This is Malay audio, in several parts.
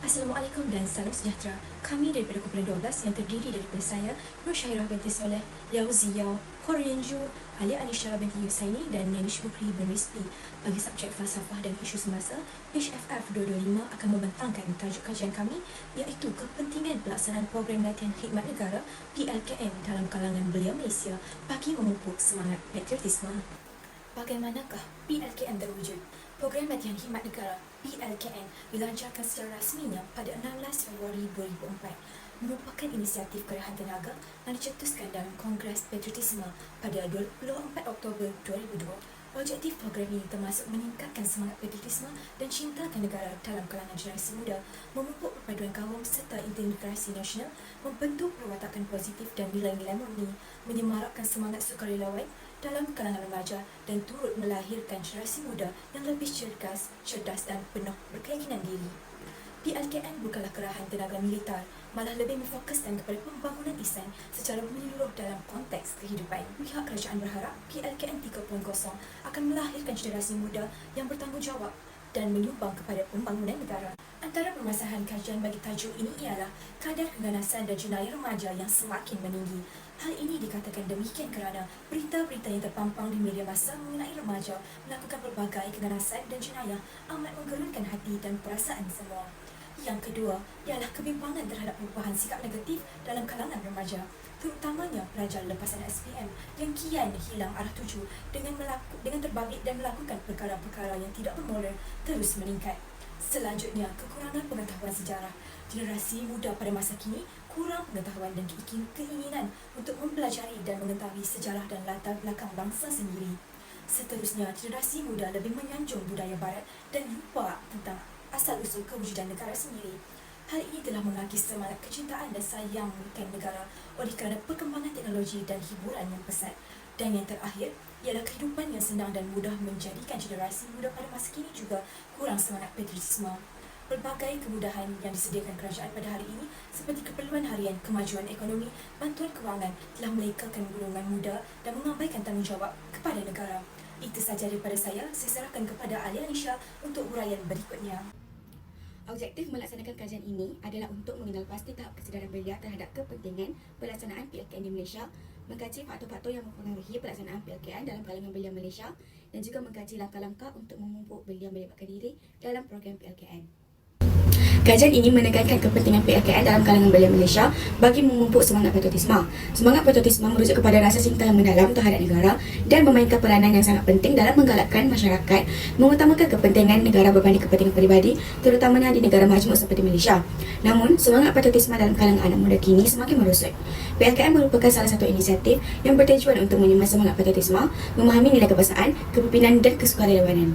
Assalamualaikum dan salam sejahtera. Kami daripada kumpulan 12 yang terdiri daripada saya, Nur Syahirah binti Soleh, Yao Ziyao, Koryanju, Alia Anisha binti Yusaini dan Nanish Bukri bin Rizpi. Bagi subjek falsafah dan isu semasa, HFF 225 akan membentangkan tajuk kajian kami iaitu kepentingan pelaksanaan program latihan khidmat negara PLKN dalam kalangan belia Malaysia bagi memupuk semangat patriotisme. Bagaimanakah PLKN terwujud? Program latihan khidmat negara PLKN dilancarkan secara rasminya pada 16 Februari 2004, merupakan inisiatif kerahan tenaga yang dicetuskan dalam Kongres Patriotisme pada 24 Oktober 2002. Objektif program ini termasuk meningkatkan semangat patriotisme dan cinta akan negara dalam kalangan generasi muda, memupuk perpaduan kaum serta integrasi nasional, membentuk perwatakan positif dan nilai-nilai murni, menyemarakkan semangat sukarelawan dalam kalangan remaja dan turut melahirkan generasi muda yang lebih cerdas dan penuh berkeyakinan diri. PLKN bukanlah kerahan tenaga militer, malah lebih memfokuskan kepada pembangunan ihsan secara menyeluruh dalam konteks kehidupan. Pihak kerajaan berharap PLKN 3.0 akan melahirkan generasi muda yang bertanggungjawab dan menyumbang kepada pembangunan negara. Antara permasalahan kajian bagi tajuk ini ialah kadar keganasan dan jenayah remaja yang semakin meninggi. Hal ini dikatakan demikian kerana berita-berita yang terpampang di media massa mengenai remaja melakukan pelbagai keganasan dan jenayah amat menggerunkan hati dan perasaan semua. Yang kedua ialah kebimbangan terhadap perubahan sikap negatif dalam kalangan remaja, terutamanya pelajar lepasan SPM yang kian hilang arah tuju dengan terbabit dan melakukan perkara-perkara yang tidak bermoral terus meningkat. Selanjutnya, kekurangan pengetahuan sejarah. Generasi muda pada masa kini kurang pengetahuan dan keinginan untuk mempelajari dan mengetahui sejarah dan latar belakang bangsa sendiri. Seterusnya, generasi muda lebih menyanjung budaya barat dan lupa tentang asal-usul kewujudan negara sendiri. Hal ini telah mengakis semangat kecintaan dan sayang akan negara oleh kerana perkembangan teknologi dan hiburan yang pesat. Dan yang terakhir ialah kehidupan yang senang dan mudah menjadikan generasi muda pada masa kini juga kurang semangat patriotisme. Pelbagai kemudahan yang disediakan kerajaan pada hari ini seperti keperluan harian, kemajuan ekonomi, bantuan kewangan telah melekakan golongan muda dan mengabaikan tanggungjawab kepada negara. Itu sahaja daripada saya serahkan kepada Alia Anisha untuk huraian berikutnya. Objektif melaksanakan kajian ini adalah untuk mengenal pasti tahap kesedaran belia terhadap kepentingan pelaksanaan PLKN di Malaysia, mengkaji faktor-faktor yang mempengaruhi pelaksanaan PLKN dalam kalangan belia Malaysia dan juga mengkaji langkah-langkah untuk memupuk belia melibatkan diri dalam program PLKN. Kajian ini menekankan kepentingan PLKN dalam kalangan belia Malaysia bagi memupuk semangat patriotisme. Semangat patriotisme merujuk kepada rasa cinta yang mendalam terhadap negara dan memainkan peranan yang sangat penting dalam menggalakkan masyarakat mengutamakan kepentingan negara berbanding kepentingan peribadi, terutamanya di negara majmuk seperti Malaysia. Namun, semangat patriotisme dalam kalangan anak muda kini semakin merosot. PLKN merupakan salah satu inisiatif yang bertujuan untuk menyemat semangat patriotisme, memahami nilai kebangsaan, kepimpinan dan kesukarelawanan.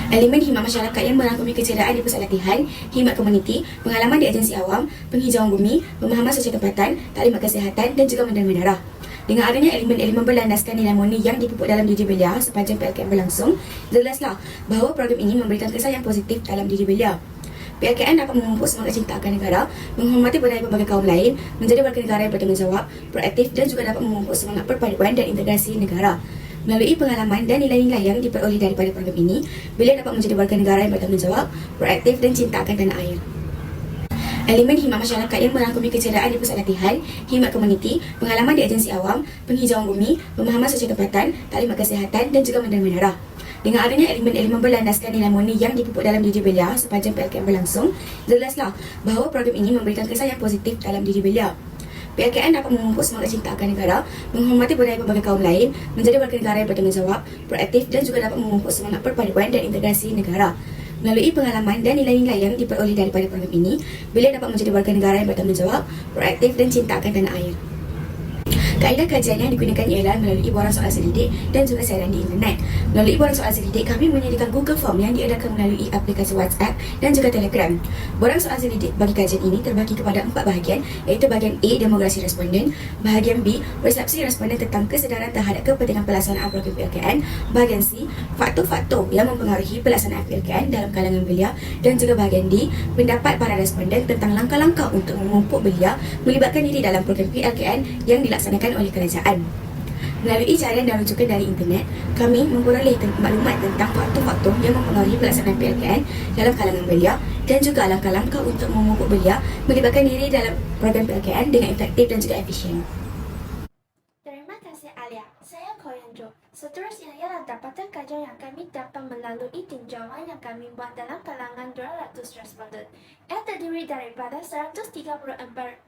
Elemen khidmat masyarakat yang merangkumi kecederaan di pusat latihan, khidmat komuniti, pengalaman di agensi awam, penghijauan bumi, pemahaman sosial tempatan, taklimat kesihatan dan juga medan mendarah. Dengan adanya elemen-elemen berlandaskan nilai murni yang dipupuk dalam diri belia sepanjang PLKN berlangsung, jelaslah bahawa program ini memberikan kesan yang positif dalam diri belia. PLKN dapat memupuk semangat cinta akan negara, menghormati budaya pelbagai kaum lain, menjadi warga negara yang bertanggungjawab, proaktif dan juga dapat memupuk semangat perpaduan dan integrasi negara. Melalui pengalaman dan nilai-nilai yang diperoleh daripada program ini, belia dapat menjadi warga negara yang bertanggungjawab, proaktif dan cinta akan tanah air. Elemen khidmat masyarakat yang merangkumi kecederaan di pusat latihan, khidmat komuniti, pengalaman di agensi awam, penghijauan bumi, pemahaman sosial tempatan, taklimat kesihatan dan juga medan mendarah. Dengan adanya elemen-elemen berlandaskan nilai murni yang dipupuk dalam diri belia sepanjang PLKN berlangsung, jelaslah bahawa program ini memberikan kesan yang positif dalam diri belia. PLKN dapat memupuk semangat cinta akan negara, menghormati budaya pelbagai kaum lain, menjadi warga negara yang bertanggungjawab, proaktif dan juga dapat memupuk semangat perpaduan dan integrasi negara. Melalui pengalaman dan nilai-nilai yang diperoleh daripada program ini, belia dapat menjadi warga negara yang bertanggungjawab, proaktif dan cinta akan tanah air. Kaedah kajian yang digunakan ialah melalui borang soal selidik dan juga siaran di internet. Melalui borang soal selidik, kami menyediakan Google Form yang diadakan melalui aplikasi WhatsApp dan juga Telegram. Borang soal selidik bagi kajian ini terbagi kepada 4 bahagian, iaitu bahagian A, demografi responden, bahagian B, persepsi responden tentang kesedaran terhadap kepentingan pelaksanaan program PLKN, bahagian C, faktor-faktor yang mempengaruhi pelaksanaan PLKN dalam kalangan belia dan juga bahagian D, pendapat para responden tentang langkah-langkah untuk memupuk belia melibatkan diri dalam program PLKN yang dilaksanakan oleh kerajaan. Melalui carian dan rujukan dari internet, kami memperoleh maklumat tentang faktor-faktor yang mempengaruhi pelaksanaan PLKN dalam kalangan belia dan juga langkah-langkah untuk memupuk belia melibatkan diri dalam program PLKN dengan efektif dan juga efisien. Terima kasih Alia. Saya Koyanjo. Seterusnya ialah dapatan kajian yang kami dapat melalui tinjauan yang kami buat dalam kalangan 200 responden. Ia terdiri daripada 134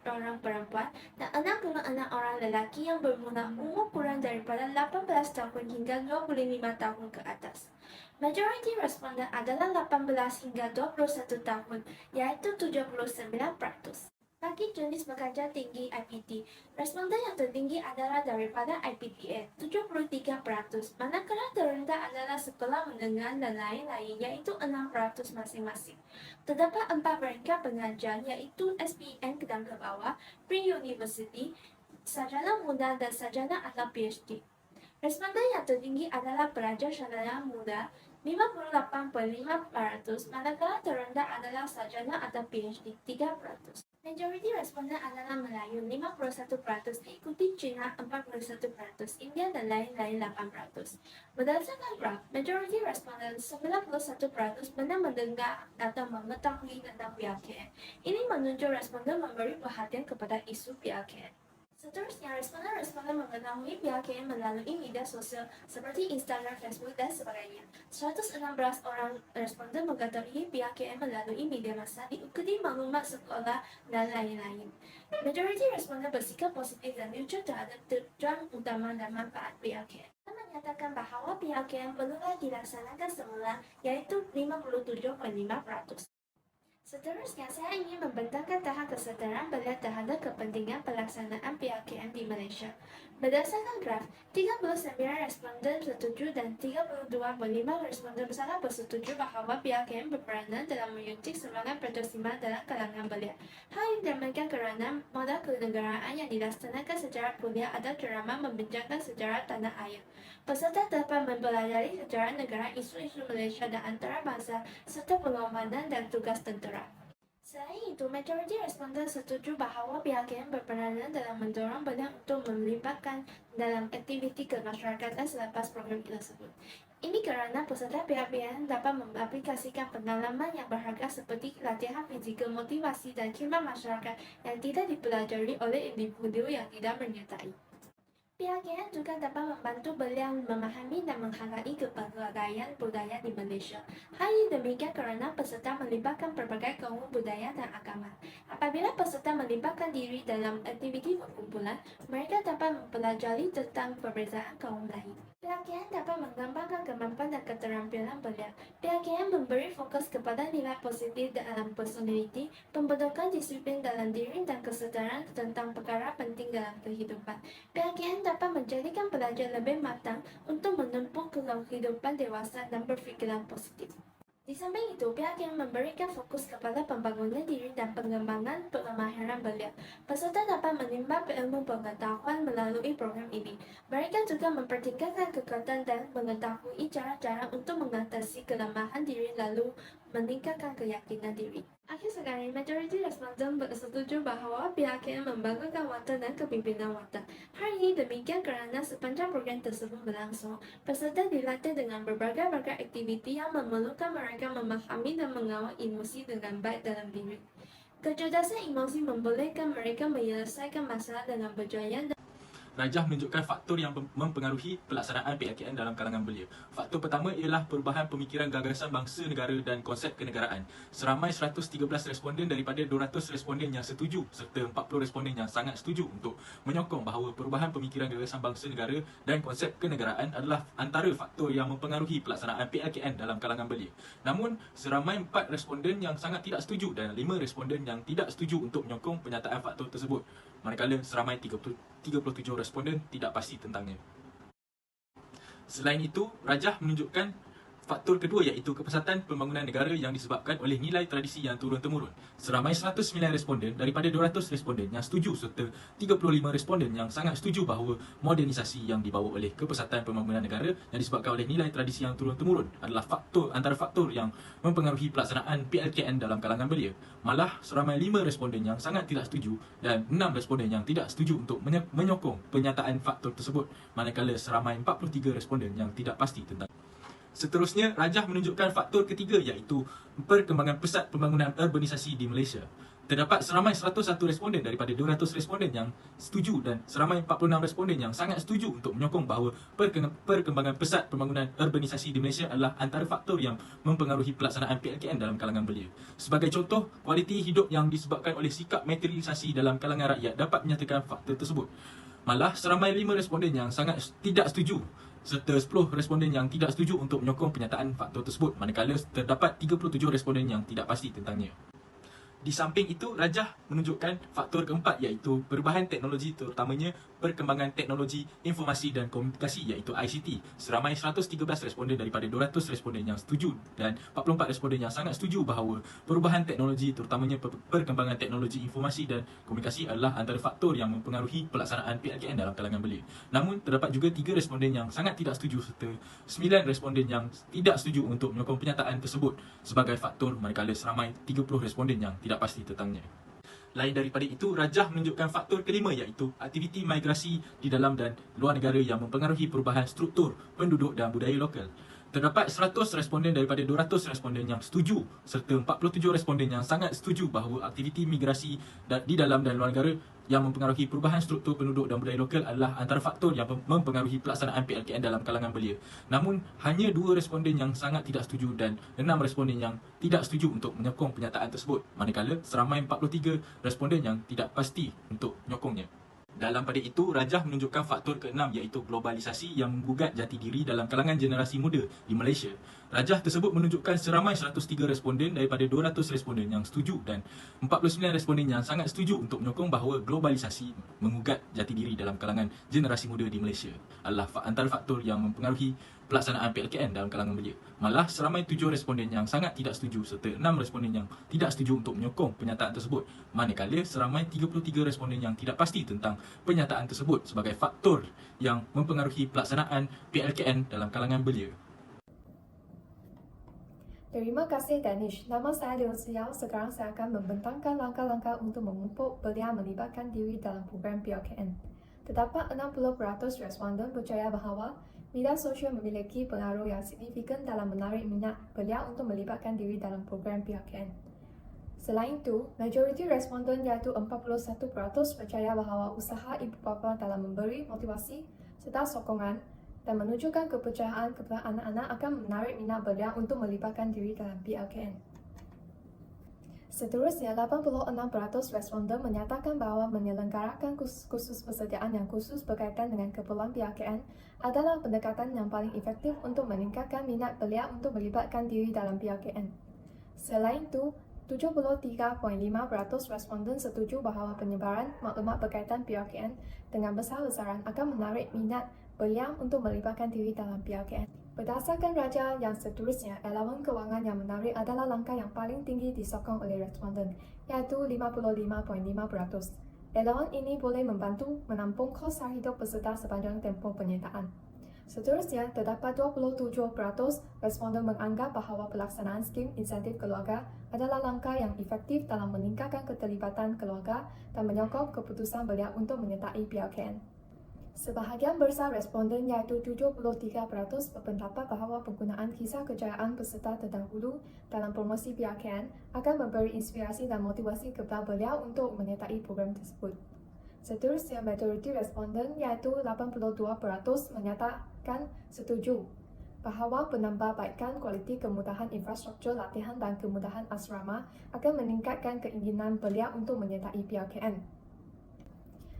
orang perempuan dan 66 orang lelaki yang bermula umur kurang daripada 18 tahun hingga 25 tahun ke atas. Majoriti responden adalah 18 hingga 21 tahun, iaitu 79%. Bagi jenis pekerja tinggi IPT, responden yang tertinggi adalah daripada IPTN, 73%, manakala terendah adalah sekolah menengah dan lain-lain, iaitu 6% masing-masing. Terdapat 4 peringkat pengajar, iaitu SPM dan ke bawah, pre-university, sarjana muda dan sarjana atau PhD. Responden yang tertinggi adalah pelajar sarjana muda, 58.5%, manakala terendah adalah sarjana atau PhD, 3%. Majoriti responden adalah Melayu 51%, diikuti Cina 41%, India dan lain-lain 8%. Berdasarkan graf, majoriti responden 91% benar mendengar atau mengetahui tentang PLKN. Ini menunjuk responden memberi perhatian kepada isu PLKN. Seterusnya, responden mengetahui PLKN melalui media sosial seperti Instagram, Facebook, dan sebagainya. 116 orang responden mengetahui PLKN melalui media massa, diikuti maklumat sekolah, dan lain-lain. Majoriti responden bersikap positif dan jujur terhadap tujuan utama dan manfaat PLKN. Kita menyatakan bahawa PLKN perlulah dilaksanakan semula, iaitu 57.5%. Seterusnya, saya ingin membentangkan tahap kesetaraan belia terhadap kepentingan pelaksanaan PLKN di Malaysia. Berdasarkan graf, 39 responden setuju dan 32.5 responden sangat bersetuju bahawa PLKN berperanan dalam menyuntik semangat pertosiman dalam kalangan belia. Hal ini demikian kerana modal kenegaraan yang dilaksanakan secara kuliah adalah ceramah membincangkan sejarah tanah air. Peserta dapat mempelajari sejarah negara, isu-isu Malaysia dan antarabangsa, serta pengorbanan dan tugas tentera. Selain itu, majoriti responden setuju bahawa PLKN berperanan dalam mendorong belia untuk melibatkan dalam aktiviti kemasyarakatan selepas program tersebut. Ini kerana peserta PLKN dapat mengaplikasikan pengalaman yang berharga seperti latihan fizikal, motivasi dan khidmat masyarakat yang tidak dipelajari oleh individu yang tidak menyertai. PLKN juga dapat membantu belia memahami dan menghargai kepelbagaian budaya di Malaysia. Hal ini demikian kerana peserta melibatkan berbagai kaum budaya dan agama. Apabila peserta melibatkan diri dalam aktiviti perkumpulan, mereka dapat mempelajari tentang perbezaan kaum lain. PLKN dapat menggambarkan kemampuan dan keterampilan belia. PLKN memberi fokus kepada nilai positif dalam personaliti, pembentukan disiplin dalam diri dan kesedaran tentang perkara penting dalam kehidupan. PLKN dapat menjadikan pelajar lebih matang untuk menempuh kehidupan dewasa dan berfikiran positif. Di samping itu, PLKN memberikan fokus kepada pembangunan diri dan pengembangan kemahiran belia. Peserta dapat menimba ilmu pengetahuan melalui program ini. Mereka juga mempertingkatkan kekuatan dan mengetahui cara-cara untuk mengatasi kelemahan diri lalu meningkatkan keyakinan diri. Akhir sekali, majoriti responden bersetuju bahawa PLKN membangunkan watak dan kepimpinan watak. Hal ini demikian kerana sepanjang program tersebut berlangsung, peserta dilatih dengan berbagai aktiviti yang memerlukan mereka memahami dan mengawal emosi dengan baik dalam diri. Kecerdasan emosi membolehkan mereka menyelesaikan masalah dengan berjaya. Rajah menunjukkan faktor yang mempengaruhi pelaksanaan PLKN dalam kalangan belia. Faktor pertama ialah perubahan pemikiran gagasan bangsa negara dan konsep kenegaraan. Seramai 113 responden daripada 200 responden yang setuju serta 40 responden yang sangat setuju untuk menyokong bahawa perubahan pemikiran gagasan bangsa negara dan konsep kenegaraan adalah antara faktor yang mempengaruhi pelaksanaan PLKN dalam kalangan belia. Namun, seramai 4 responden yang sangat tidak setuju dan 5 responden yang tidak setuju untuk menyokong penyataan faktor tersebut. Manakala seramai 37 responden tidak pasti tentangnya. Selain itu, rajah menunjukkan Faktor kedua iaitu kepesatan pembangunan negara yang disebabkan oleh nilai tradisi yang turun-temurun. Seramai 109 responden daripada 200 responden yang setuju serta 35 responden yang sangat setuju bahawa modernisasi yang dibawa oleh kepesatan pembangunan negara yang disebabkan oleh nilai tradisi yang turun-temurun adalah antara faktor yang mempengaruhi pelaksanaan PLKN dalam kalangan belia. Malah seramai 5 responden yang sangat tidak setuju dan 6 responden yang tidak setuju untuk menyokong penyataan faktor tersebut, manakala seramai 43 responden yang tidak pasti tentang. Seterusnya, rajah menunjukkan faktor ketiga iaitu perkembangan pesat pembangunan urbanisasi di Malaysia. Terdapat seramai 101 responden daripada 200 responden yang setuju dan seramai 46 responden yang sangat setuju untuk menyokong bahawa perkembangan pesat pembangunan urbanisasi di Malaysia adalah antara faktor yang mempengaruhi pelaksanaan PLKN dalam kalangan belia. Sebagai contoh, kualiti hidup yang disebabkan oleh sikap materialisasi dalam kalangan rakyat dapat menyatakan faktor tersebut. Malah, seramai 5 responden yang sangat tidak setuju serta 10 responden yang tidak setuju untuk menyokong penyataan faktor tersebut, manakala terdapat 37 responden yang tidak pasti tentangnya. Di samping itu, rajah menunjukkan faktor keempat iaitu perubahan teknologi, terutamanya perkembangan teknologi informasi dan komunikasi iaitu ICT. Seramai 113 responden daripada 200 responden yang setuju dan 44 responden yang sangat setuju bahawa perubahan teknologi, terutamanya perkembangan teknologi informasi dan komunikasi adalah antara faktor yang mempengaruhi pelaksanaan PLKN dalam kalangan belia. Namun, terdapat juga 3 responden yang sangat tidak setuju serta 9 responden yang tidak setuju untuk menyokong penyataan tersebut sebagai faktor, manakala seramai 30 responden yang tidak pasti tentangnya. Lain daripada itu, rajah menunjukkan faktor kelima iaitu aktiviti migrasi di dalam dan luar negara yang mempengaruhi perubahan struktur penduduk dan budaya lokal. Terdapat 100 responden daripada 200 responden yang setuju serta 47 responden yang sangat setuju bahawa aktiviti migrasi di dalam dan luar negara yang mempengaruhi perubahan struktur penduduk dan budaya lokal adalah antara faktor yang mempengaruhi pelaksanaan PLKN dalam kalangan belia. Namun, hanya 2 responden yang sangat tidak setuju dan 6 responden yang tidak setuju untuk menyokong penyataan tersebut, manakala seramai 43 responden yang tidak pasti untuk menyokongnya. Dalam pada itu, rajah menunjukkan faktor keenam iaitu globalisasi yang menggugat jati diri dalam kalangan generasi muda di Malaysia. Rajah tersebut menunjukkan seramai 103 responden daripada 200 responden yang setuju dan 49 responden yang sangat setuju untuk menyokong bahawa globalisasi mengugat jati diri dalam kalangan generasi muda di Malaysia adalah antara faktor yang mempengaruhi pelaksanaan PLKN dalam kalangan belia. Malah seramai 7 responden yang sangat tidak setuju serta 6 responden yang tidak setuju untuk menyokong penyataan tersebut, manakala seramai 33 responden yang tidak pasti tentang penyataan tersebut sebagai faktor yang mempengaruhi pelaksanaan PLKN dalam kalangan belia. Terima kasih Danish. Nama saya Liu Ziyao. Sekarang saya akan membentangkan langkah-langkah untuk memupuk belia melibatkan diri dalam program PLKN. Terdapat 60% responden percaya bahawa media sosial memiliki pengaruh yang signifikan dalam menarik minat belia untuk melibatkan diri dalam program PLKN. Selain itu, majoriti responden iaitu 41% percaya bahawa usaha ibu bapa dalam memberi motivasi serta sokongan dan menunjukkan kepercayaan kepada anak-anak akan menarik minat belia untuk melibatkan diri dalam PLKN. Seterusnya, 86% responden menyatakan bahawa menyelenggarakan kursus persediaan yang khusus berkaitan dengan keperluan PLKN adalah pendekatan yang paling efektif untuk meningkatkan minat belia untuk melibatkan diri dalam PLKN. Selain itu, 73.5% responden setuju bahawa penyebaran maklumat berkaitan PLKN dengan besar-besaran akan menarik minat belia untuk melibatkan diri dalam PLKN. Berdasarkan rajah yang seterusnya, elemen kewangan yang menarik adalah langkah yang paling tinggi disokong oleh responden, iaitu 55.5%. Elemen ini boleh membantu menampung kos sara hidup peserta sepanjang tempoh penyertaan. Seterusnya, terdapat 27% responden menganggap bahawa pelaksanaan skim insentif keluarga adalah langkah yang efektif dalam meningkatkan keterlibatan keluarga dan menyokong keputusan belia untuk menyertai PLKN. Sebahagian besar responden iaitu 73% berpendapat bahawa penggunaan kisah kejayaan peserta terdahulu dalam promosi PLKN akan memberi inspirasi dan motivasi kepada belia untuk menyertai program tersebut. Seterusnya, majoriti responden iaitu 82% menyatakan setuju bahawa penambahbaikan kualiti kemudahan infrastruktur latihan dan kemudahan asrama akan meningkatkan keinginan belia untuk menyertai PLKN.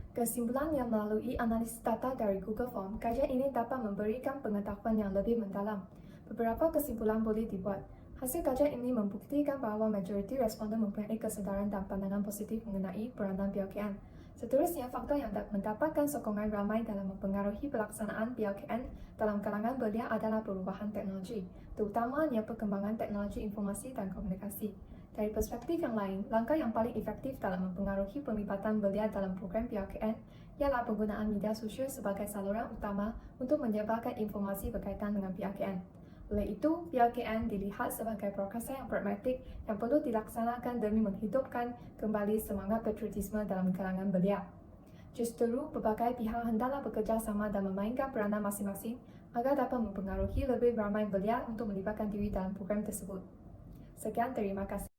Kesimpulan yang melalui analisis data dari Google Form, kajian ini dapat memberikan pengetahuan yang lebih mendalam. Beberapa kesimpulan boleh dibuat. Hasil kajian ini membuktikan bahawa majoriti responden mempunyai kesedaran dan pandangan positif mengenai peranan PLKN. Seterusnya, faktor yang mendapatkan sokongan ramai dalam mempengaruhi pelaksanaan PLKN dalam kalangan belia adalah perubahan teknologi, terutamanya perkembangan teknologi informasi dan komunikasi. Dari perspektif yang lain, langkah yang paling efektif dalam mempengaruhi penglibatan belia dalam program PLKN ialah penggunaan media sosial sebagai saluran utama untuk menyebarkan informasi berkaitan dengan PLKN. Oleh itu, PLKN dilihat sebagai proses yang pragmatik yang perlu dilaksanakan demi menghidupkan kembali semangat patriotisme dalam kalangan belia. Justeru, berbagai pihak hendaklah bekerja sama dan memainkan peranan masing-masing agar dapat mempengaruhi lebih ramai belia untuk melibatkan diri dalam program tersebut. Sekian, terima kasih.